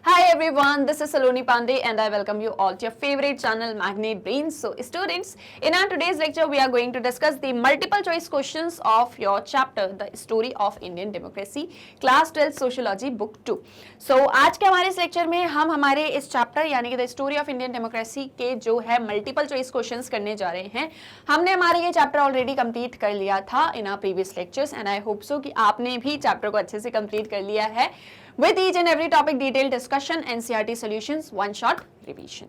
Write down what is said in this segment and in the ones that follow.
Hi everyone, this is Saloni Pandey and I welcome you all to your favorite channel Magnet Brains. So students, in our today's lecture we are going to discuss the multiple choice questions of your chapter The Story of Indian Democracy, Class 12 Sociology Book 2. So आज के हमारे इस lecture में हम हमारे इस chapter यानी कि the story of Indian democracy के जो है मल्टीपल चॉइस क्वेश्चंस करने जा रहे हैं। हमने हमारे ये चैप्टर ऑलरेडी कंप्लीट कर लिया था in our previous lectures and I hope so कि आपने भी चैप्टर को अच्छे से कंप्लीट कर लिया है with each and every topic detailed discussion, NCERT solutions, one shot revision.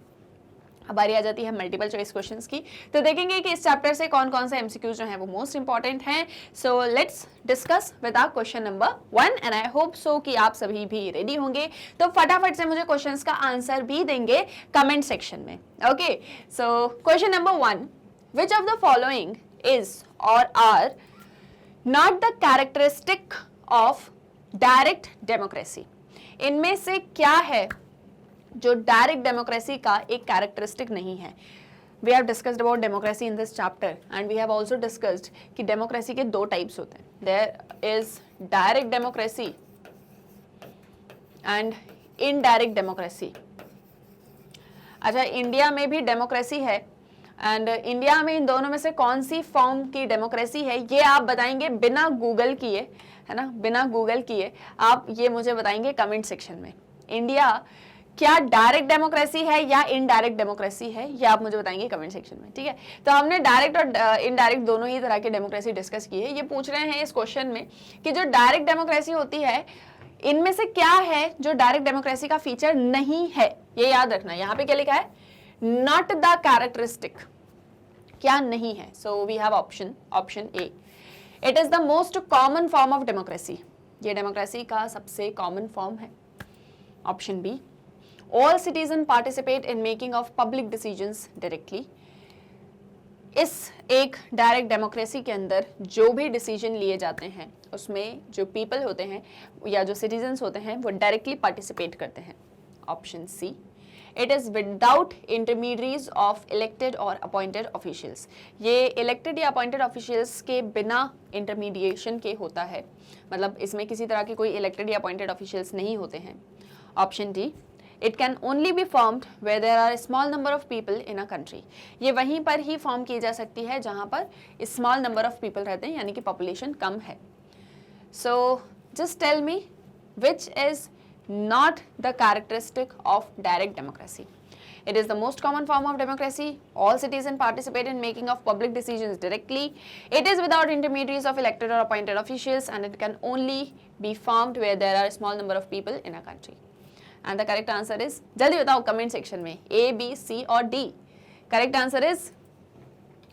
अब बारी आ जाती है मल्टीपल चॉइस क्वेश्चंस की, तो देखेंगे कि इस चैप्टर से कौन कौन से एमसीक्यूज जो हैं वो मोस्ट इंपॉर्टेंट हैं। So let's discuss with our question number 1 and I hope so कि आप सभी भी रेडी होंगे, तो फटाफट से मुझे क्वेश्चंस का आंसर भी देंगे कमेंट सेक्शन में। Okay, so question number 1, which of the following is or are not the characteristic of direct democracy? इनमें से क्या है जो डायरेक्ट डेमोक्रेसी का एक कैरेक्टरिस्टिक नहीं है? We have discussed about democracy in this chapter and we have also discussed कि डेमोक्रेसी के दो टाइप्स होते हैं, there is direct democracy and indirect democracy. अच्छा, इंडिया में भी डेमोक्रेसी है एंड इंडिया में इन दोनों में से कौन सी फॉर्म की डेमोक्रेसी है ये आप बताएंगे बिना गूगल किए, है ना, बिना गूगल किए आप ये मुझे बताएंगे कमेंट सेक्शन में। इंडिया क्या डायरेक्ट डेमोक्रेसी है या इनडायरेक्ट डेमोक्रेसी है ये आप मुझे बताएंगे कमेंट सेक्शन में, ठीक है। तो हमने डायरेक्ट और इनडायरेक्ट दोनों ही तरह की डेमोक्रेसी डिस्कस की है। ये पूछ रहे हैं इस क्वेश्चन में कि जो डायरेक्ट डेमोक्रेसी होती है इनमें से क्या है जो डायरेक्ट डेमोक्रेसी का फीचर नहीं है, ये याद रखना। यहाँ पे क्या लिखा है? नॉट द कैरेक्टरिस्टिक, क्या नहीं है। So we have option A, it is the most common form of democracy, ये डेमोक्रेसी का सबसे कॉमन फॉर्म है। Option B, all citizen participate in making of public decisions directly. इस एक डायरेक्ट डेमोक्रेसी के अंदर जो भी डिसीजन लिए जाते हैं उसमें जो पीपल होते हैं या जो सिटीजन्स होते हैं वो डायरेक्टली पार्टिसिपेट करते हैं। Option C, it is without intermediaries of elected और अपॉइंटेड ऑफिशियल्स, ये इलेक्टेड या अपॉइंटेड ऑफिशियल्स के बिना इंटरमीडिएशन के होता है, मतलब इसमें किसी तरह के कोई इलेक्टेड या अपॉइंटेड ऑफिशियल्स नहीं होते हैं। Option D, it can only be formed where there are small number of people in a country, ये वहीं पर ही फॉर्म की जा सकती है जहाँ पर स्मॉल नंबर ऑफ पीपल रहते हैं यानी कि पॉपुलेशन कम है। So just tell me which is not the characteristic of direct democracy. It is the most common form of democracy. All citizens participate in making of public decisions directly. It is without intermediaries of elected or appointed officials and it can only be formed where there are a small number of people in a country. And the correct answer is, जल्दी बताओ comment section में, A, B, C और D. Correct answer is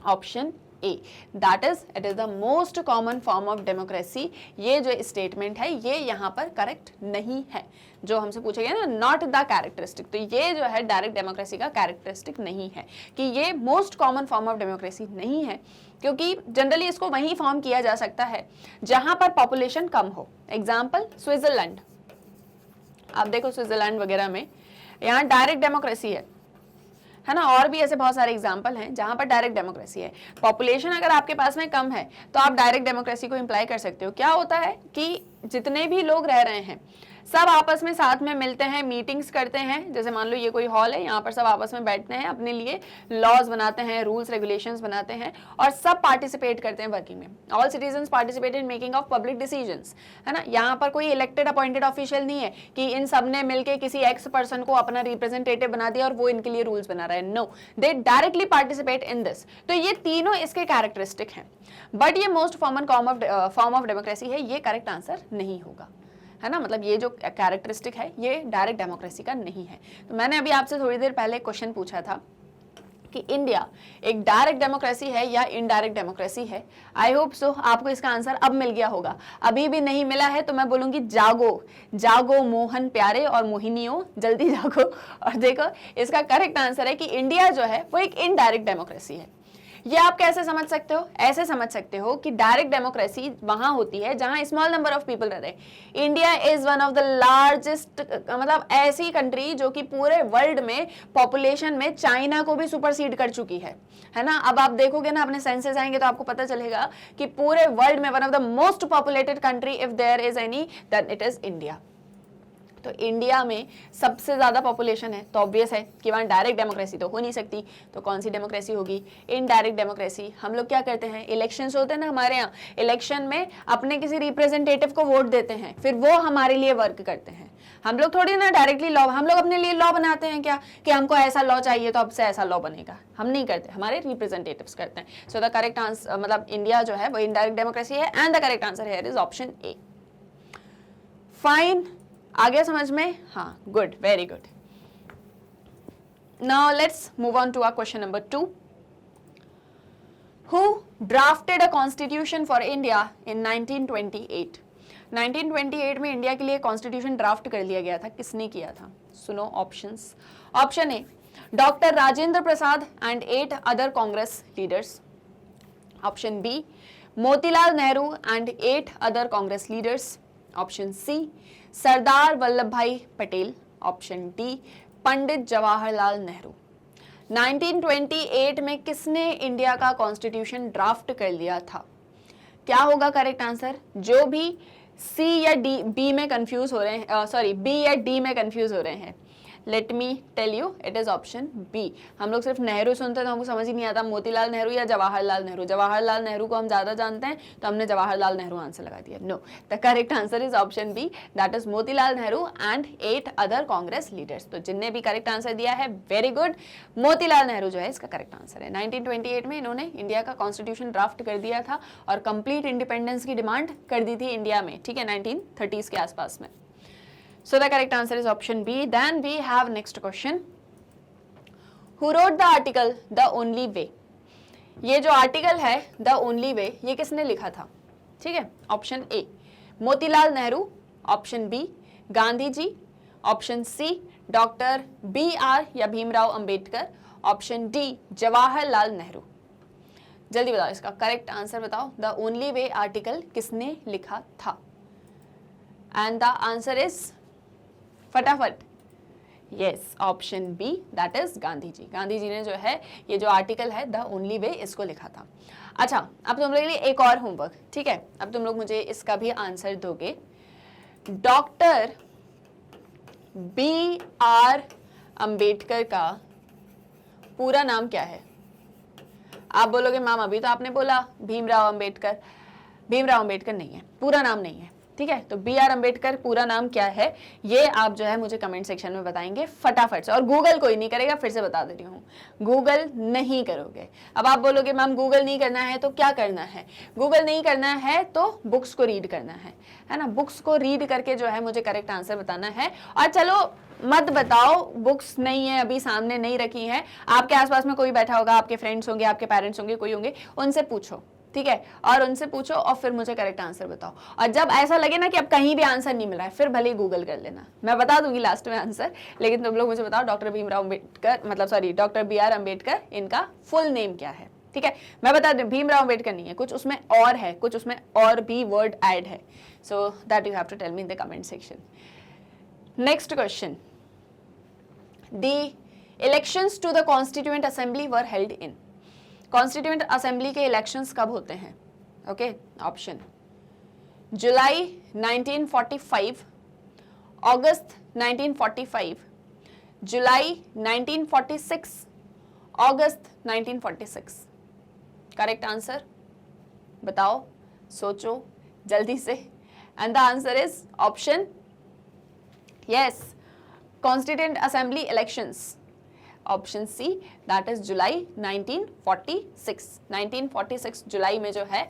option A, that is it is the most common form of democracy. ये जो statement है ये यहाँ पर करेक्ट नहीं है, जो हमसे पूछा गया ना नॉट द कैरेक्टरिस्टिक, तो ये जो है डायरेक्ट डेमोक्रेसी का कैरेक्टरिस्टिक नहीं है कि ये most common form of democracy नहीं है, क्योंकि जनरली इसको वहीं फॉर्म किया जा सकता है जहाँ पर पॉपुलेशन कम हो। एग्जाम्पल स्विट्जरलैंड, आप देखो स्विट्जरलैंड वगैरह में यहाँ डायरेक्ट डेमोक्रेसी है ना, और भी ऐसे बहुत सारे एग्जाम्पल हैं जहां पर डायरेक्ट डेमोक्रेसी है। पॉपुलेशन अगर आपके पास में कम है तो आप डायरेक्ट डेमोक्रेसी को इम्प्लाई कर सकते हो। क्या होता है कि जितने भी लोग रह रहे हैं सब आपस में साथ में मिलते हैं, मीटिंग्स करते हैं। जैसे मान लो ये कोई हॉल है, यहाँ पर सब आपस में बैठते हैं, अपने लिए लॉज बनाते हैं, रूल्स रेगुलेशंस बनाते हैं और सब पार्टिसिपेट करते हैं वर्किंग में। All citizens participate in making of public decisions, है ना। यहाँ पर कोई इलेक्टेड अपॉइंटेड ऑफिशियल नहीं है कि इन सब ने मिलकर किसी एक्स पर्सन को अपना रिप्रेजेंटेटिव बना दिया और वो इनके लिए रूल्स बना रहा है। No, they directly participate in this. तो ये तीनों इसके कैरेक्टरिस्टिक हैं, बट ये most common form of democracy है, ये करेक्ट आंसर नहीं होगा, है ना। मतलब ये जो कैरेक्टरिस्टिक है ये डायरेक्ट डेमोक्रेसी का नहीं है। तो मैंने अभी आपसे थोड़ी देर पहले क्वेश्चन पूछा था कि इंडिया एक डायरेक्ट डेमोक्रेसी है या इनडायरेक्ट डेमोक्रेसी है। आई होप सो आपको इसका आंसर अब मिल गया होगा। अभी भी नहीं मिला है तो मैं बोलूंगी जागो जागो मोहन प्यारे और मोहिनियों, जल्दी जागो और देखो इसका करेक्ट आंसर है कि इंडिया जो है वो एक इनडायरेक्ट डेमोक्रेसी है। ये आप कैसे समझ सकते हो? ऐसे समझ सकते हो कि डायरेक्ट डेमोक्रेसी वहां होती है जहां स्मॉल नंबर ऑफ पीपल रहते हैं। India is one of the largest, मतलब ऐसी कंट्री जो कि पूरे वर्ल्ड में पॉपुलेशन में चाइना को भी सुपरसीड कर चुकी है ना। अब आप देखोगे ना, अपने सेंसेस आएंगे तो आपको पता चलेगा कि पूरे वर्ल्ड में one of the most populated country if there is any then it is India. तो इंडिया में सबसे ज़्यादा पॉपुलेशन है, तो ऑब्वियस है कि वहाँ डायरेक्ट डेमोक्रेसी तो हो नहीं सकती। तो कौन सी डेमोक्रेसी होगी? Indirect democracy. हम लोग क्या करते हैं, इलेक्शंस होते हैं ना हमारे यहाँ, इलेक्शन में अपने किसी रिप्रेजेंटेटिव को वोट देते हैं, फिर वो हमारे लिए वर्क करते हैं। हम लोग थोड़ी ना डायरेक्टली लॉ, हम लोग अपने लिए लॉ बनाते हैं क्या कि हमको ऐसा लॉ चाहिए तो अब से ऐसा लॉ बनेगा, हम नहीं करते, हमारे रिप्रेजेंटेटिव्स करते हैं। सो द करेक्ट आंसर, मतलब इंडिया जो है वो इनडायरेक्ट डेमोक्रेसी है, and the correct answer here is option A. Fine, आ गया समझ में? हाँ, good, very good. Now let's move on to our question number 2। Who drafted a constitution for India in 1928? 1928 में इंडिया के लिए कॉन्स्टिट्यूशन ड्राफ्ट कर लिया गया था, किसने किया था? सुनो options. Option A, doctor Rajendra Prasad and 8 other Congress leaders. Option B, Motilal Nehru and 8 other Congress leaders. Option C, Sardar Vallabhbhai Patel. Option D, Pandit Jawaharlal Nehru. 1928 में किसने इंडिया का कॉन्स्टिट्यूशन ड्राफ्ट कर लिया था? क्या होगा करेक्ट आंसर? जो भी सी या डी, बी में कंफ्यूज हो रहे हैं, सॉरी बी या डी में कंफ्यूज हो रहे हैं, let me tell you, it is option B. हम लोग सिर्फ नेहरू सुनते हैं तो हमको समझ ही नहीं आता मोतीलाल नेहरू या जवाहरलाल नेहरू। जवाहरलाल नेहरू को हम ज्यादा जानते हैं तो हमने जवाहरलाल नेहरू आंसर लगा दिया। No, the correct answer is option B, that is Motilal Nehru and 8 other Congress leaders. तो जिनने भी करेक्ट आंसर दिया है, वेरी गुड, मोतीलाल नेहरू जो है इसका करेक्ट आंसर है। 1928 में इन्होंने इंडिया का कॉन्स्टिट्यूशन ड्राफ्ट कर दिया था और कंप्लीट इंडिपेंडेंस की डिमांड कर दी थी इंडिया में, ठीक है, 1930s के आसपास में। So the correct answer is option B. Then we have next question. Who wrote the article The Only Way? ये जो आर्टिकल है The Only Way, ये किसने लिखा था? ठीक है, option A Motilal Nehru, option B Gandhi ji, option C doctor BR या भीमराव अंबेडकर, ऑप्शन डी जवाहरलाल नेहरू। जल्दी बताओ इसका करेक्ट आंसर बताओ। द ओनली वे आर्टिकल किसने लिखा था? एंड द आंसर इज, फटाफट, yes, option B, that is Gandhi ji. Gandhi ji ने जो है ये जो आर्टिकल है द ओनली वे, इसको लिखा था। अच्छा, अब तुम लोग के लिए एक और होमवर्क, ठीक है, अब तुम लोग मुझे इसका भी आंसर दोगे। डॉक्टर BR अंबेडकर का पूरा नाम क्या है? आप बोलोगे मैम अभी तो आपने बोला भीमराव अंबेडकर। भीमराव अंबेडकर नहीं है, पूरा नाम नहीं है, ठीक है। तो BR अंबेडकर पूरा नाम क्या है, ये आप जो है मुझे कमेंट सेक्शन में बताएंगे फटाफट से। और गूगल कोई नहीं करेगा, फिर से बता दे रही हूँ, गूगल नहीं करोगे। अब आप बोलोगे मैम गूगल नहीं करना है तो क्या करना है? गूगल नहीं करना है तो बुक्स को रीड करना है ना। बुक्स को रीड करके जो है मुझे करेक्ट आंसर बताना है। और चलो मत बताओ, बुक्स नहीं है अभी सामने नहीं रखी है, आपके आसपास में कोई बैठा होगा, आपके फ्रेंड्स होंगे, आपके पेरेंट्स होंगे, कोई होंगे, उनसे पूछो, ठीक है, और उनसे पूछो और फिर मुझे करेक्ट आंसर बताओ। और जब ऐसा लगे ना कि अब कहीं भी आंसर नहीं मिल रहा है, फिर भले ही गूगल कर लेना, मैं बता दूंगी लास्ट में आंसर, लेकिन तुम लोग मुझे बताओ डॉक्टर भीमराव अंबेडकर, मतलब सॉरी डॉक्टर BR अंबेडकर, इनका फुल नेम क्या है? ठीक है, मैं बता दूं भीमराव अंबेडकर नहीं है, कुछ उसमें और है, कुछ उसमें और भी वर्ड ऐड है। So that you have to tell me in the comment section. Next question, the elections to the constituent assembly were held in. Constituent assembly के इलेक्शंस कब होते हैं? Okay, option July 1945, August 1945, July 1946, August 1946। Correct answer बताओ, सोचो जल्दी से। And the answer is option yes, constituent assembly elections, option C, that is July 1946। 1946 जुलाई में जो है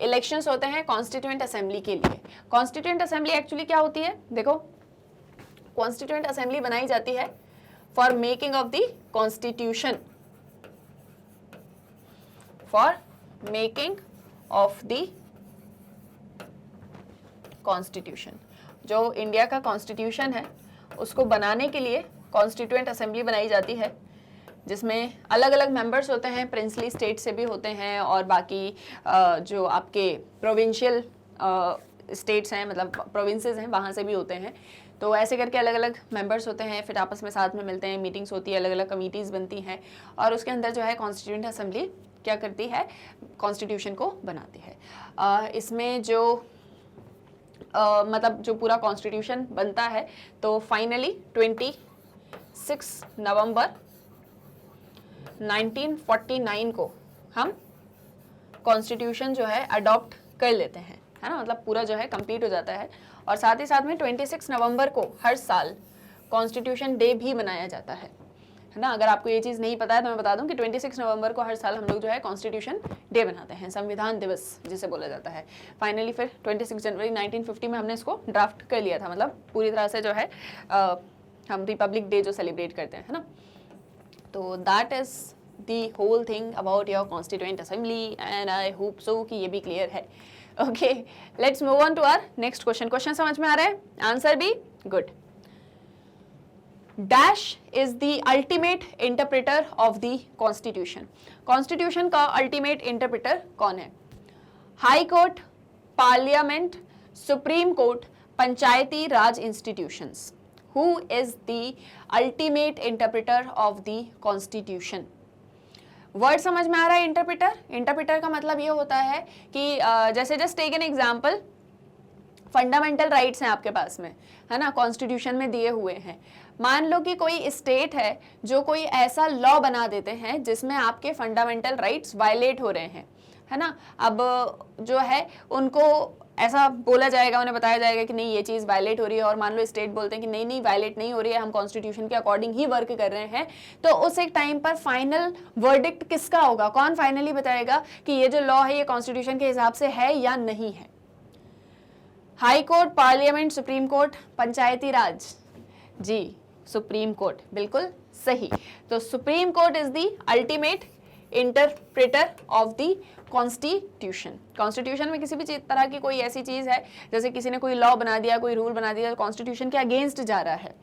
इलेक्शंस होते हैं कॉन्स्टिट्यूएंट असेंबली के लिए। कॉन्स्टिट्यूएंट असेंबली एक्चुअली क्या होती है? देखो, कॉन्स्टिट्यूएंट असेंबली बनाई जाती है for making of the constitution, for making of the constitution. जो इंडिया का कॉन्स्टिट्यूशन है उसको बनाने के लिए कॉन्स्टिट्यूएंट असेंबली बनाई जाती है, जिसमें अलग अलग मेंबर्स होते हैं, प्रिंसली स्टेट से भी होते हैं और बाकी जो आपके प्रोविंशियल स्टेट्स हैं, मतलब प्रोविंसेस हैं, वहाँ से भी होते हैं। तो ऐसे करके अलग अलग मेंबर्स होते हैं, फिर आपस में साथ में मिलते हैं, मीटिंग्स होती है, अलग अलग कमिटीज़ बनती हैं और उसके अंदर जो है कॉन्स्टिट्यूएंट असेंबली क्या करती है, कॉन्स्टिट्यूशन को बनाती है। इसमें जो मतलब जो पूरा कॉन्स्टिट्यूशन बनता है, तो फाइनली 26 नवंबर 1949 को हम कॉन्स्टिट्यूशन जो है अडॉप्ट कर लेते हैं, है ना, मतलब पूरा जो है कंप्लीट हो जाता है। और साथ ही साथ में 26 नवंबर को हर साल कॉन्स्टिट्यूशन डे भी मनाया जाता है ना। अगर आपको ये चीज़ नहीं पता है तो मैं बता दूं कि 26 नवंबर को हर साल हम लोग जो है कॉन्स्टिट्यूशन डे बनाते हैं, संविधान दिवस जिसे बोला जाता है। फाइनली फिर 26 जनवरी 1950 में हमने इसको ड्राफ्ट कर लिया था, मतलब पूरी तरह से जो है हम रिपब्लिक डे जो सेलिब्रेट करते हैं, है ना। तो that is the whole thing about your constituent assembly and I hope so कि ये भी क्लियर है। Okay, let's move on to our next question. Question समझ में आ रहा है, आंसर भी good. Dash is the ultimate interpreter of the constitution. Constitution का अल्टीमेट इंटरप्रेटर कौन है? High court, parliament, supreme court, Panchayati raj institutions. Who is the ultimate interpreter of the constitution? Word समझ में आ रहा है? इंटरप्रेटर, इंटरप्रेटर का मतलब ये होता है कि जैसे just take an example, fundamental rights हैं आपके पास में, है ना, कॉन्स्टिट्यूशन में दिए हुए हैं। मान लो कि कोई स्टेट है जो कोई ऐसा लॉ बना देते हैं जिसमें आपके फंडामेंटल राइट्स वायलेट हो रहे हैं, है ना। अब जो है उनको ऐसा बोला जाएगा, उन्हें बताया जाएगा कि नहीं ये चीज़ वायलेट हो रही है, और मान लो स्टेट बोलते हैं कि नहीं नहीं वायलेट नहीं हो रही है, हम कॉन्स्टिट्यूशन के अकॉर्डिंग ही वर्क कर रहे हैं, तो उस एक टाइम पर फाइनल वर्डिक्ट किसका होगा? कौन फाइनली बताएगा कि ये जो लॉ है ये कॉन्स्टिट्यूशन के हिसाब से है या नहीं है? High court, parliament, supreme court, पंचायती राज? जी, सुप्रीम कोर्ट, बिल्कुल सही। तो supreme court is the ultimate interpreter of the constitution. Constitution में किसी भी तरह की कोई ऐसी चीज है, जैसे किसी ने कोई लॉ बना दिया, कोई रूल बना दिया, कॉन्स्टिट्यूशन के अगेंस्ट जा रहा है।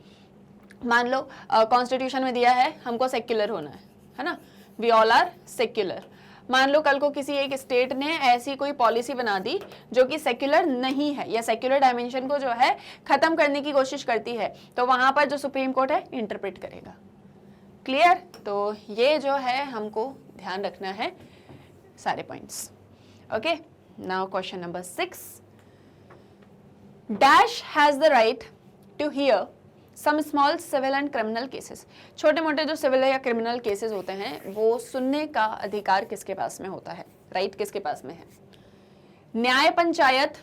मान लो कॉन्स्टिट्यूशन में दिया है हमको सेक्युलर होना है ना, वी ऑल आर सेक्युलर। मान लो कल को किसी एक स्टेट ने ऐसी कोई पॉलिसी बना दी जो कि सेक्युलर नहीं है, या सेक्युलर डायमेंशन को जो है खत्म करने की कोशिश करती है, तो वहां पर जो सुप्रीम कोर्ट है इंटरप्रेट करेगा। क्लियर? तो ये जो है हमको ध्यान रखना है सारे points. Okay, now question number 6। Dash has the right to hear some small civil and criminal cases. छोटे मोटे जो सिविल या क्रिमिनल केसेस होते हैं वो सुनने का अधिकार किसके पास में होता है? राइट किसके पास में है? Nyaya Panchayat,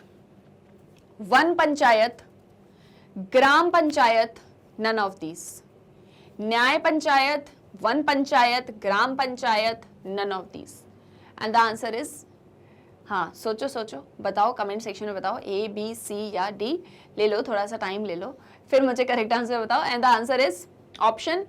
Van Panchayat, Gram Panchayat, none of these. Nyaya Panchayat, Van Panchayat, Gram Panchayat, none of these. And the answer is, हाँ सोचो सोचो, बताओ कमेंट सेक्शन में बताओ, ए बी सी या डी, ले लो थोड़ा सा टाइम ले लो, फिर मुझे करेक्ट आंसर बताओ। And the answer is option,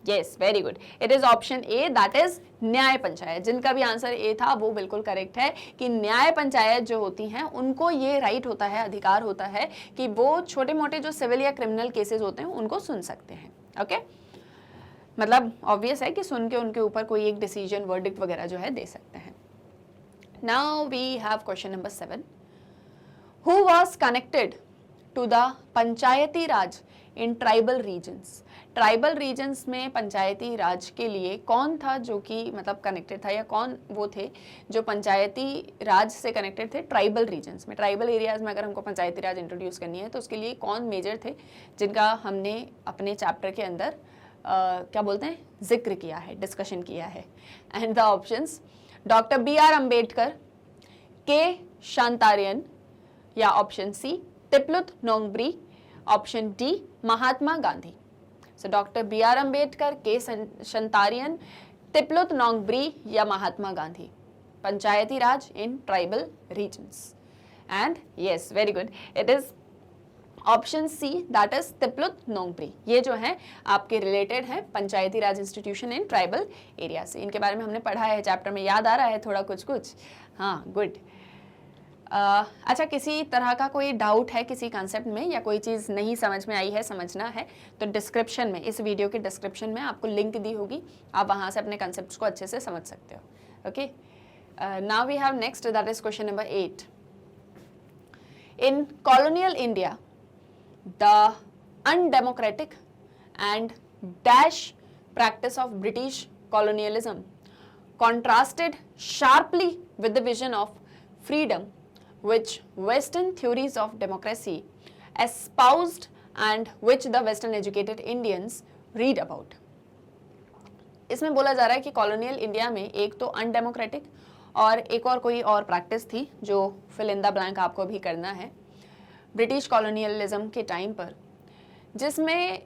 yes very good, it is option A, that is न्याय पंचायत। जिनका भी आंसर ए था वो बिल्कुल करेक्ट है कि न्याय पंचायत जो होती हैं उनको ये राइट होता है, अधिकार होता है कि वो छोटे मोटे जो सिविल या क्रिमिनल केसेस होते हैं उनको सुन सकते हैं। ओके, मतलब ऑब्वियस है कि सुन के उनके ऊपर कोई एक डिसीजन, वर्डिक्ट वगैरह जो है दे सकते हैं। Now we have question number 7। Who was connected to the panchayati Raj in tribal regions. Tribal regions में पंचायती राज के लिए कौन था जो कि मतलब कनेक्टेड था, या कौन वो थे जो पंचायती राज से कनेक्टेड थे ट्राइबल रीजन्स में? ट्राइबल एरियाज में अगर हमको पंचायती राज इंट्रोड्यूस करनी है तो उसके लिए कौन मेजर थे जिनका हमने अपने चैप्टर के अंदर क्या बोलते हैं जिक्र किया है, डिस्कशन किया है? And the options, doctor BR Ambedkar, K Santhanam, या option C Tiplut Nongbri, option D Mahatma Gandhi. So doctor BR Ambedkar, K Santhanam, Tiplut Nongbri या महात्मा गांधी। पंचायती राज in tribal regions. And yes very good, it is option C, that is Tiplut Nongbri. ये जो है आपके रिलेटेड है Panchayati Raj institution in tribal area से। इनके बारे में हमने पढ़ा है चैप्टर में, याद आ रहा है थोड़ा कुछ कुछ? हाँ गुड। अच्छा, किसी तरह का कोई डाउट है किसी कॉन्सेप्ट में, या कोई चीज़ नहीं समझ में आई है, समझना है, तो डिस्क्रिप्शन में, इस वीडियो के डिस्क्रिप्शन में आपको लिंक दी होगी, आप वहाँ से अपने कॉन्सेप्ट्स को अच्छे से समझ सकते हो। Okay, now we have next, that is question number 8। In colonial India the undemocratic and dash practice of British colonialism contrasted sharply with the vision of freedom which Western theories of democracy espoused and which the Western educated Indians read about. इसमें बोला जा रहा है कि colonial India में एक तो undemocratic और एक और कोई और प्रैक्टिस थी जो फिल इन द ब्लैंक आपको भी करना है ब्रिटिश कॉलोनियलिज्म के टाइम पर, जिसमें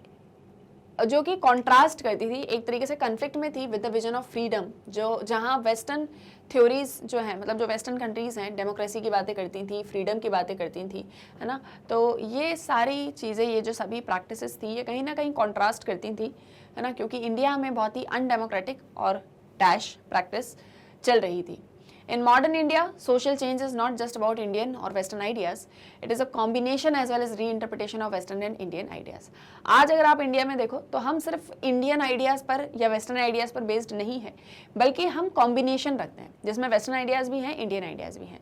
जो कि कॉन्ट्रास्ट करती थी, एक तरीके से कन्फ्लिक्ट में थी with the vision of freedom, जो जहाँ वेस्टर्न थ्योरीज जो हैं, मतलब जो वेस्टर्न कंट्रीज़ हैं, डेमोक्रेसी की बातें करती थी, फ्रीडम की बातें करती थी, है ना। तो ये सारी चीज़ें, ये जो सभी प्रैक्टिसेस थी, ये कहीं ना कहीं कॉन्ट्रास्ट करती थी, है ना, क्योंकि इंडिया में बहुत ही अनडेमोक्रेटिक और डैश प्रैक्टिस चल रही थी। In modern India, social change is not just about Indian or Western ideas. It is a combination as well as reinterpretation of Western and Indian ideas. आज अगर आप इंडिया में देखो तो हम सिर्फ इंडियन आइडियाज़ पर या वेस्टर्न आइडियाज़ पर बेस्ड नहीं है, बल्कि हम कॉम्बिनेशन रखते हैं जिसमें वेस्टर्न आइडियाज़ भी हैं, इंडियन आइडियाज़ भी हैं।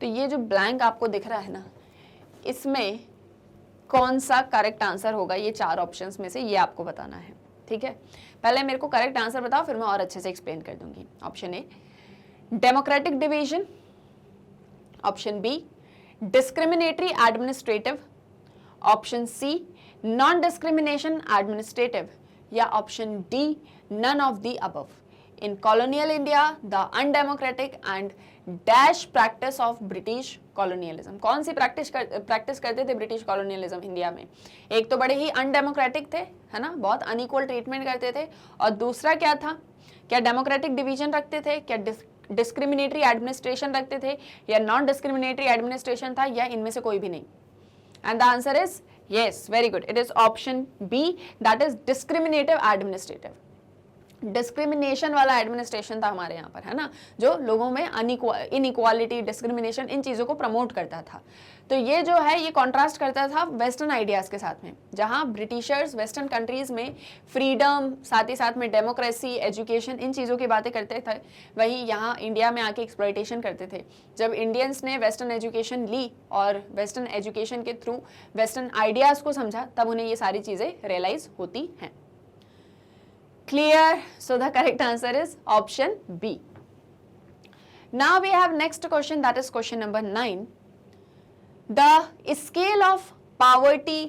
तो ये जो ब्लैंक आपको दिख रहा है ना, इसमें कौन सा करेक्ट आंसर होगा, ये 4 ऑप्शंस में से ये आपको बताना है, ठीक है। पहले मेरे को करेक्ट आंसर बताओ, फिर मैं और अच्छे से एक्सप्लेन कर दूंगी। Option A democratic division, option B discriminatory administrative, option C non-discrimination administrative, या option D none of the above. In colonial India, the undemocratic and dash practice of British colonialism. कौन सी प्रैक्टिस करते थे British colonialism India में? एक तो बड़े ही undemocratic थे, है ना, बहुत अनइक्वल ट्रीटमेंट करते थे, और दूसरा क्या था, क्या डेमोक्रेटिक डिवीजन रखते थे, क्या डिस्क्रिमिनेटरी एडमिनिस्ट्रेशन रखते थे, या नॉन डिस्क्रिमिनेटरी एडमिनिस्ट्रेशन था, या इनमें से कोई भी नहीं? And the answer is yes, very good, it is option B, that is discriminative administrative. Discrimination वाला एडमिनिस्ट्रेशन था हमारे यहाँ पर, है ना, जो लोगों में इनइक्वालिटी, डिस्क्रिमिनेशन, इन चीज़ों को प्रमोट करता था। तो ये जो है, ये कॉन्ट्रास्ट करता था वेस्टर्न आइडियाज़ के साथ में, जहाँ ब्रिटिशर्स वेस्टर्न कंट्रीज़ में फ्रीडम, साथ ही साथ में डेमोक्रेसी, एजुकेशन, इन चीज़ों की बातें करते थे, वही यहाँ इंडिया में आके एक्सप्लॉयटेशन करते थे। जब इंडियंस ने वेस्टर्न एजुकेशन ली और वेस्टर्न एजुकेशन के थ्रू वेस्टर्न आइडियाज़ को समझा, तब उन्हें ये सारी चीज़ें रियलाइज होती हैं। Clear? So the correct answer is option B. Now we have next question, that is question number 9. The scale of poverty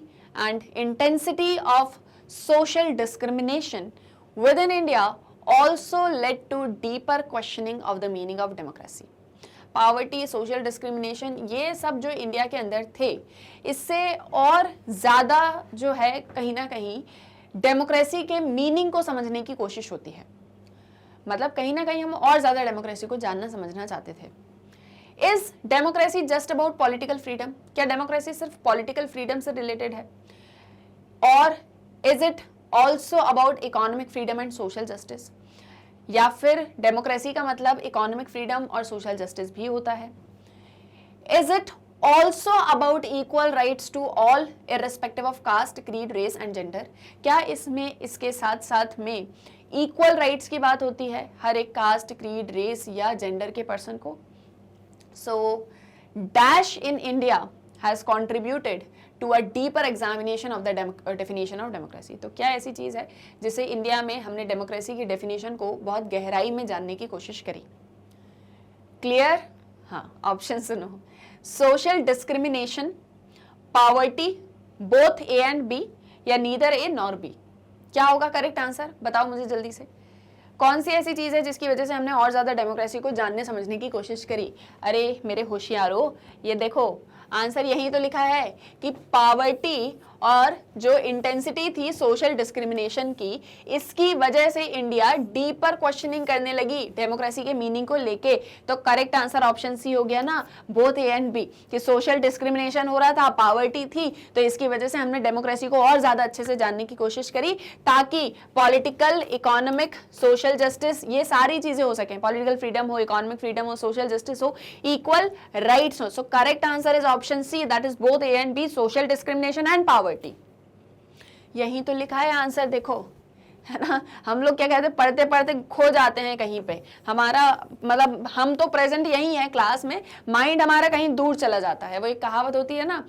and intensity of social discrimination within India also led to deeper questioning of the meaning of democracy. Poverty, social discrimination, ये सब जो India के अंदर थे, इससे और ज़्यादा जो है कहीं ना कहीं डेमोक्रेसी के मीनिंग को समझने की कोशिश होती है। मतलब कहीं ना कहीं हम और ज्यादा डेमोक्रेसी को जानना समझना चाहते थे। Is democracy just about political freedom? क्या डेमोक्रेसी सिर्फ पॉलिटिकल फ्रीडम से रिलेटेड है? और is it also about economic freedom and social justice? या फिर डेमोक्रेसी का मतलब इकोनॉमिक फ्रीडम और सोशल जस्टिस भी होता है? Is it also about equal rights to all irrespective of caste, creed, race and gender? क्या इसमें इसके साथ साथ में equal rights की बात होती है हर एक कास्ट, क्रीड, रेस या जेंडर के पर्सन को? So dash in India has contributed to a deeper examination of the definition of democracy. तो क्या ऐसी चीज़ है जिसे इंडिया में हमने डेमोक्रेसी की डेफिनेशन को बहुत गहराई में जानने की कोशिश करी? क्लियर? हाँ, ऑप्शन सुनो। Social discrimination, poverty, both A and B, या नीदर ए नॉर बी? क्या होगा करेक्ट आंसर, बताओ मुझे जल्दी से। कौन सी ऐसी चीज़ है जिसकी वजह से हमने और ज़्यादा डेमोक्रेसी को जानने समझने की कोशिश करी? अरे मेरे होशियारो, ये देखो आंसर यही तो लिखा है कि पावर्टी और जो इंटेंसिटी थी सोशल डिस्क्रिमिनेशन की, इसकी वजह से इंडिया डीपर क्वेश्चनिंग करने लगी डेमोक्रेसी के मीनिंग को लेके। तो करेक्ट आंसर ऑप्शन सी हो गया ना, बोथ ए एंड बी, कि सोशल डिस्क्रिमिनेशन हो रहा था, पावर्टी थी, तो इसकी वजह से हमने डेमोक्रेसी को और ज्यादा अच्छे से जानने की कोशिश करी, ताकि पॉलिटिकल, इकोनॉमिक, सोशल जस्टिस, ये सारी चीजें हो सकें, पॉलिटिकल फ्रीडम हो, इकोनॉमिक फ्रीडम हो, सोशल जस्टिस हो, इक्वल राइट्स हो। So correct answer is option C, that is both A and B, social discrimination and poverty. यही तो लिखा है आंसर, देखो, है ना। हम लोग क्या कहते हैं, पढ़ते पढ़ते खो जाते हैं कहीं पे, हमारा मतलब हम तो प्रेजेंट यही है क्लास में, माइंड हमारा कहीं दूर चला जाता है। वो एक कहावत होती है ना,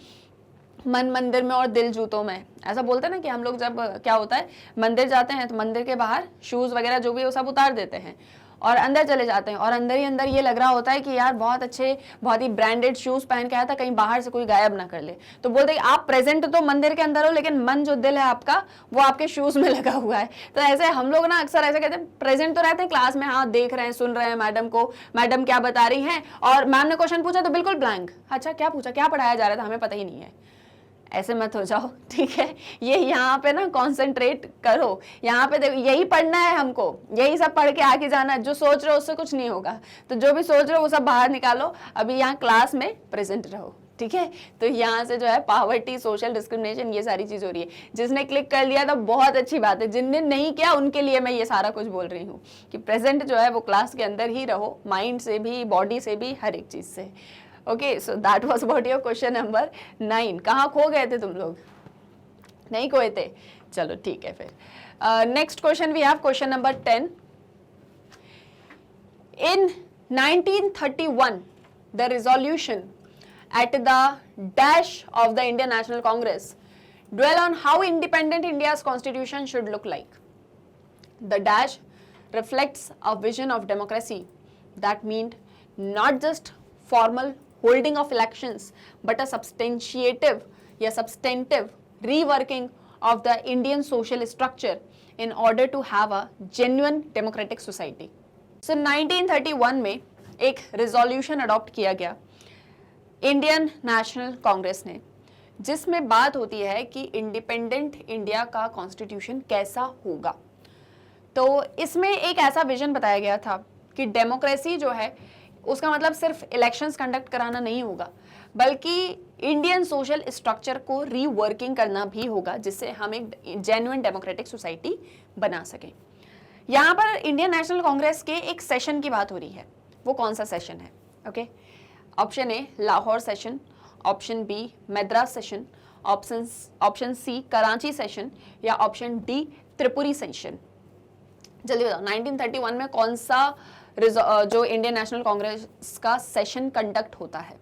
मन मंदिर में और दिल जूतों में, ऐसा बोलते हैं ना, कि हम लोग जब क्या होता है मंदिर जाते हैं तो मंदिर के बाहर शूज वगैरह जो भी वो सब उतार देते हैं, और अंदर चले जाते हैं और अंदर ही अंदर ये लग रहा होता है कि यार बहुत अच्छे, बहुत ही ब्रांडेड शूज पहन के आया था, कहीं बाहर से कोई गायब ना कर ले। तो बोलते हैं आप प्रेजेंट तो मंदिर के अंदर हो, लेकिन मन जो दिल है आपका वो आपके शूज में लगा हुआ है। तो ऐसे हम लोग ना अक्सर ऐसे कहते हैं, प्रेजेंट तो रहते हैं क्लास में, हाँ देख रहे हैं, सुन रहे हैं मैडम को, मैडम क्या बता रही हैं, और मैम ने क्वेश्चन पूछा तो बिल्कुल ब्लैंक, अच्छा क्या पूछा, क्या पढ़ाया जा रहा था, हमें पता ही नहीं है। ऐसे मत हो जाओ, ठीक है। ये यहाँ पे ना कॉन्सेंट्रेट करो, यहाँ पे देखो यही पढ़ना है हमको, यही सब पढ़ के आगे जाना है। जो सोच रहे हो उससे कुछ नहीं होगा, तो जो भी सोच रहे हो वो सब बाहर निकालो, अभी यहाँ क्लास में प्रेजेंट रहो, ठीक है। तो यहाँ से जो है पॉवर्टी, सोशल डिस्क्रिमिनेशन, ये सारी चीज हो रही है। जिसने क्लिक कर लिया तो बहुत अच्छी बात है, जिनने नहीं किया उनके लिए मैं ये सारा कुछ बोल रही हूँ कि प्रेजेंट जो है वो क्लास के अंदर ही रहो, माइंड से भी, बॉडी से भी, हर एक चीज से। Okay, so that was about your question number 9। कहाँ खो गए थे तुम लोग? नहीं खोए थे, चलो ठीक है। फिर next question we have question number 10। In 1931 the resolution at the dash of the Indian National Congress dwell on how independent India's constitution should look like. The dash reflects a vision of democracy that meant not just formal holding of elections but a substantive reworking of the Indian social structure in order to have a genuine democratic society. So 1931 में एक resolution adopt किया गया Indian national Congress ने, जिसमें बात होती है कि इंडिपेंडेंट इंडिया का कॉन्स्टिट्यूशन कैसा होगा। तो इसमें एक ऐसा विजन बताया गया था कि डेमोक्रेसी जो है उसका मतलब सिर्फ इलेक्शंस कंडक्ट कराना नहीं होगा, बल्कि इंडियन सोशल स्ट्रक्चर को रीवर्किंग करना भी होगा, जिससे हम एक जेन्युइन डेमोक्रेटिक सोसाइटी बना सकें। यहाँ पर इंडियन नेशनल कांग्रेस के एक सेशन की बात हो रही है, वो कौन सा सेशन है? Okay, option A Lahore session, option B Madras session, option C Karachi session, या ऑप्शन डी त्रिपुरी सेशन। जल्दी बताओ 1931 में कौन सा जो इंडियन नेशनल कांग्रेस का सेशन कंडक्ट होता है?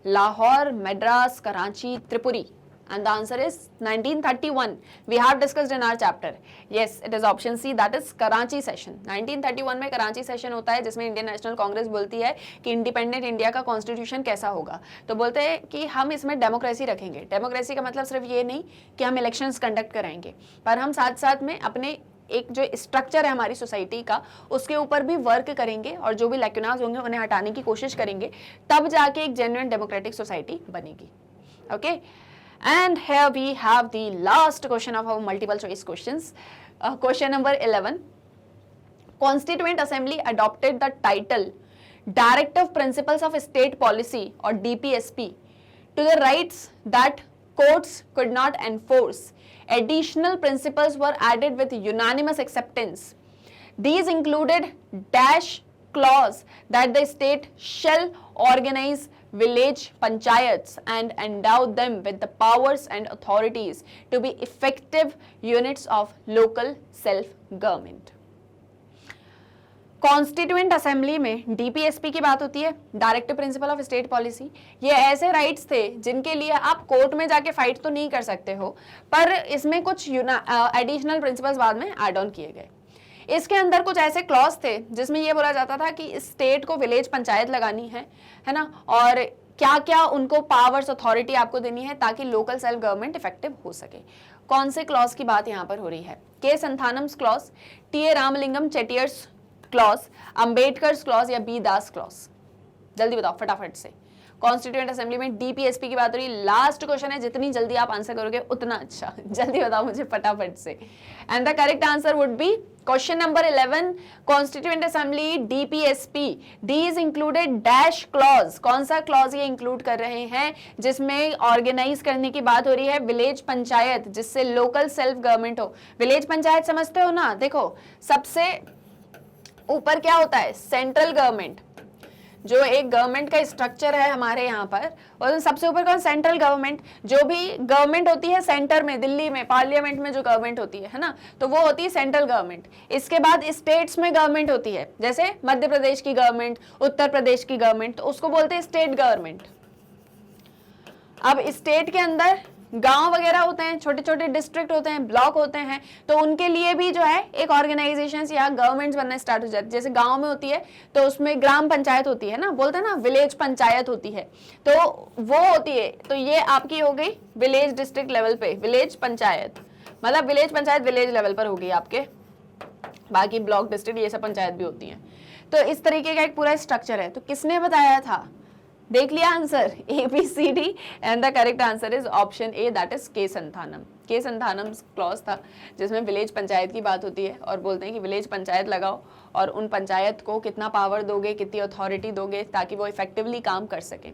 Lahore, Madras, Karachi, Tripuri. And the answer is 1931. We have discussed in our chapter. Yes, it is option C, that is Karachi session. 1931 में कराची सेशन होता है, जिसमें इंडियन नेशनल कांग्रेस बोलती है कि इंडिपेंडेंट इंडिया का कॉन्स्टिट्यूशन कैसा होगा। तो बोलते हैं कि हम इसमें डेमोक्रेसी रखेंगे। डेमोक्रेसी का मतलब सिर्फ ये नहीं कि हम इलेक्शंस कंडक्ट कराएंगे, पर हम साथ साथ में अपने एक जो स्ट्रक्चर है हमारी सोसाइटी का, उसके ऊपर भी वर्क करेंगे और जो भी लैक्यूनाज होंगे उन्हें हटाने की कोशिश करेंगे, तब जाके एक जेन्युइन डेमोक्रेटिक सोसाइटी बनेगी। Okay, and here we have the last question of our multiple choice questions. Question number 11. Constituent Assembly adopted the title Directive Principles of State Policy or DPSP to the rights that courts could not enforce. Additional principles were added with unanimous acceptance. These included dash clause that the state shall organize village panchayats and endow them with the powers and authorities to be effective units of local self-government. Constituent assembly में DPSP की बात होती है, directive principle of state policy. ये ऐसे rights थे जिनके लिए आप कोर्ट में जाके फाइट तो नहीं कर सकते हो, पर इसमें कुछ एडिशनल प्रिंसिपल्स बाद में ऐड ऑन किए गए। इसके अंदर कुछ ऐसे क्लॉज थे जिसमें ये बोला जाता था कि स्टेट को विलेज पंचायत लगानी है ना, और क्या क्या उनको पावर्स अथॉरिटी आपको देनी है ताकि लोकल सेल्फ गवर्नमेंट इफेक्टिव हो सके। कौन से क्लॉज की बात यहाँ पर हो रही है? K Santhanam's clause, T Ramalingam Chettiar's clause, Ambedkar's clause, या बी दास क्लॉज? जल्दी बताओ फटाफट से। कॉन्स्टिट्यूएंट असेंबली में डीपीएसपी की बात हो रही। लास्ट क्वेश्चन है, जितनी जल्दी आप आंसर करोगे उतना अच्छा। जल्दी बताओ मुझे फटाफट से। And the correct answer would be question number 11, constituent assembly DPSP. These included dash clause. कौन सा क्लॉज ये इंक्लूड कर रहे हैं? जिसमें ऑर्गेनाइज करने की बात हो रही है विलेज पंचायत, जिससे लोकल सेल्फ गवर्नमेंट हो। विलेज पंचायत समझते हो ना? देखो सबसे ऊपर क्या होता है? सेंट्रल गवर्नमेंट, जो एक गवर्नमेंट का स्ट्रक्चर है हमारे यहाँ पर, और सबसे ऊपर कौन? Central government. जो भी गवर्नमेंट होती है सेंटर में, दिल्ली में पार्लियामेंट में जो गवर्नमेंट होती है ना, तो वो होती है सेंट्रल गवर्नमेंट। इसके बाद स्टेट्स में गवर्नमेंट होती है, जैसे मध्य प्रदेश की गवर्नमेंट, उत्तर प्रदेश की गवर्नमेंट, तो उसको बोलते हैं स्टेट गवर्नमेंट। अब स्टेट के अंदर गांव वगैरह होते हैं, छोटे छोटे डिस्ट्रिक्ट होते हैं, ब्लॉक होते हैं, तो उनके लिए भी जो है एक ऑर्गेनाइजेशन या गवर्नमेंट्स बनना स्टार्ट हो जाती है। जैसे गांव में होती है तो उसमें ग्राम पंचायत होती है ना, बोलते हैं ना विलेज पंचायत होती है, तो वो होती है। तो ये आपकी हो गई विलेज डिस्ट्रिक्ट लेवल पे विलेज पंचायत, मतलब विलेज पंचायत विलेज लेवल पर होगी आपके, बाकी ब्लॉक डिस्ट्रिक्ट ये सब पंचायत भी होती हैं। तो इस तरीके का एक पूरा स्ट्रक्चर है। तो किसने बताया था, देख लिया answer ABCD and the correct answer is option A, that is K Santhanam. के संथानम क्लॉज था जिसमें विलेज पंचायत की बात होती है और बोलते हैं कि विलेज पंचायत लगाओ और उन पंचायत को कितना पावर दोगे, कितनी अथॉरिटी दोगे ताकि वो इफेक्टिवली काम कर सके।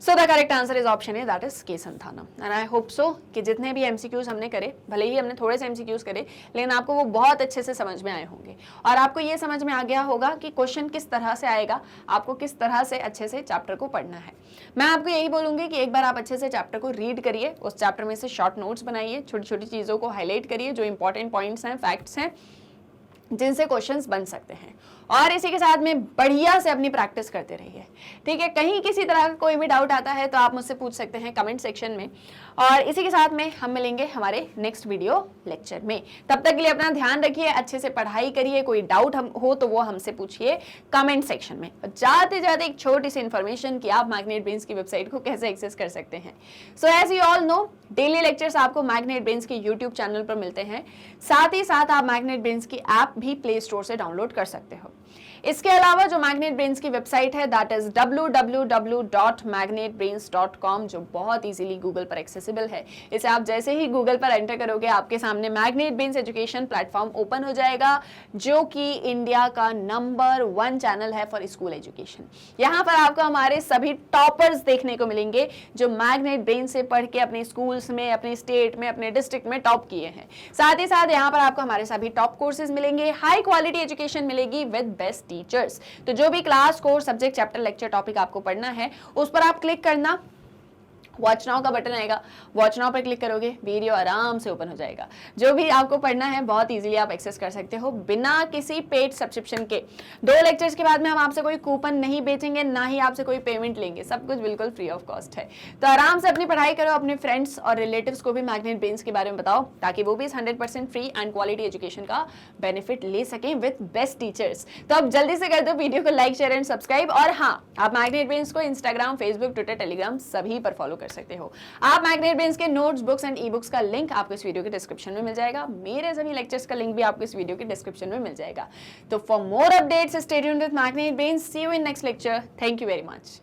So the correct answer is option A, that is K Santhanam. And I hope so कि जितने भी MCQs हमने करे, भले ही हमने थोड़े से MCQs करे, लेकिन आपको वो बहुत अच्छे से समझ में आए होंगे और आपको ये समझ में आ गया होगा कि क्वेश्चन किस तरह से आएगा, आपको किस तरह से अच्छे से चैप्टर को पढ़ना है। मैं आपको यही बोलूंगी कि एक बार आप अच्छे से चैप्टर को रीड करिए, उस चैप्टर में से शॉर्ट नोट्स बनाइए, छोटी छोटी चीज़ों को हाईलाइट करिए, जो इंपॉर्टेंट पॉइंट्स हैं, फैक्ट्स हैं जिनसे क्वेश्चंस बन सकते हैं, और इसी के साथ में बढ़िया से अपनी प्रैक्टिस करते रहिए। ठीक है, कहीं किसी तरह का कोई भी डाउट आता है तो आप मुझसे पूछ सकते हैं कमेंट सेक्शन में, और इसी के साथ में हम मिलेंगे हमारे नेक्स्ट वीडियो लेक्चर में। तब तक के लिए अपना ध्यान रखिए, अच्छे से पढ़ाई करिए, कोई डाउट हो तो वो हमसे पूछिए कमेंट सेक्शन में। जाते जाते एक छोटी सी इन्फॉर्मेशन कि आप मैग्नेट ब्रेन्स की वेबसाइट को कैसे एक्सेस कर सकते हैं। So as you all know, daily lectures आपको मैग्नेट ब्रेन्स के यूट्यूब चैनल पर मिलते हैं, साथ ही साथ आप मैग्नेट ब्रेन्स की ऐप भी प्ले स्टोर से डाउनलोड कर सकते हो। इसके अलावा जो मैग्नेट ब्रेन्स की वेबसाइट है दैट इज www.magnetbrains.com, जो बहुत इजीली गूगल पर एक्सेसिबल है। इसे आप जैसे ही गूगल पर एंटर करोगे आपके सामने magnet brains education platform open हो जाएगा, जो कि इंडिया का नंबर 1 चैनल है फॉर स्कूल एजुकेशन। यहाँ पर आपको हमारे सभी टॉपर्स देखने को मिलेंगे जो मैग्नेट ब्रेन से पढ़ के अपने स्कूल्स में, अपने स्टेट में, अपने डिस्ट्रिक्ट में टॉप किए हैं। साथ ही साथ यहाँ पर आपको हमारे सभी टॉप कोर्सेज मिलेंगे, हाई क्वालिटी एजुकेशन मिलेगी विद बेस्ट टीचर्स। तो जो भी class, course, subject, chapter, lecture, topic आपको पढ़ना है उस पर आप क्लिक करना, वॉच नाउ का बटन आएगा, वॉच नाउ पर क्लिक करोगे, वीडियो आराम से ओपन हो जाएगा। जो भी आपको पढ़ना है बहुत इजीली आप एक्सेस कर सकते हो बिना किसी पेड सब्सक्रिप्शन के। 2 लेक्चर्स के बाद में हम आपसे कोई कूपन नहीं बेचेंगे, ना ही आपसे कोई पेमेंट लेंगे, सब कुछ बिल्कुल फ्री ऑफ कॉस्ट है। तो आराम से अपनी पढ़ाई करो, अपने फ्रेंड्स और रिलेटिव्स को भी मैग्नेट ब्रेन्स के बारे में बताओ ताकि वो भी इस 100% फ्री एंड क्वालिटी एजुकेशन का बेनिफिट ले सकें विद बेस्ट टीचर्स। तो अब जल्दी से कर दो वीडियो को लाइक, शेयर एंड सब्सक्राइब, और हाँ, आप मैग्नेट ब्रेन्स को इंस्टाग्राम, फेसबुक, ट्विटर, टेलीग्राम सभी पर फॉलो कर सकते हो। आप मैग्नेट ब्रेन्स के नोट्स, बुक्स एंड ई-बुक्स का लिंक आपको इस वीडियो के डिस्क्रिप्शन में मिल जाएगा। मेरे सभी लेक्चर्स का लिंक भी आपको इस वीडियो के डिस्क्रिप्शन में मिल जाएगा। तो for more updates stay tuned with Magnet Brains. See you in next lecture. Thank you very much.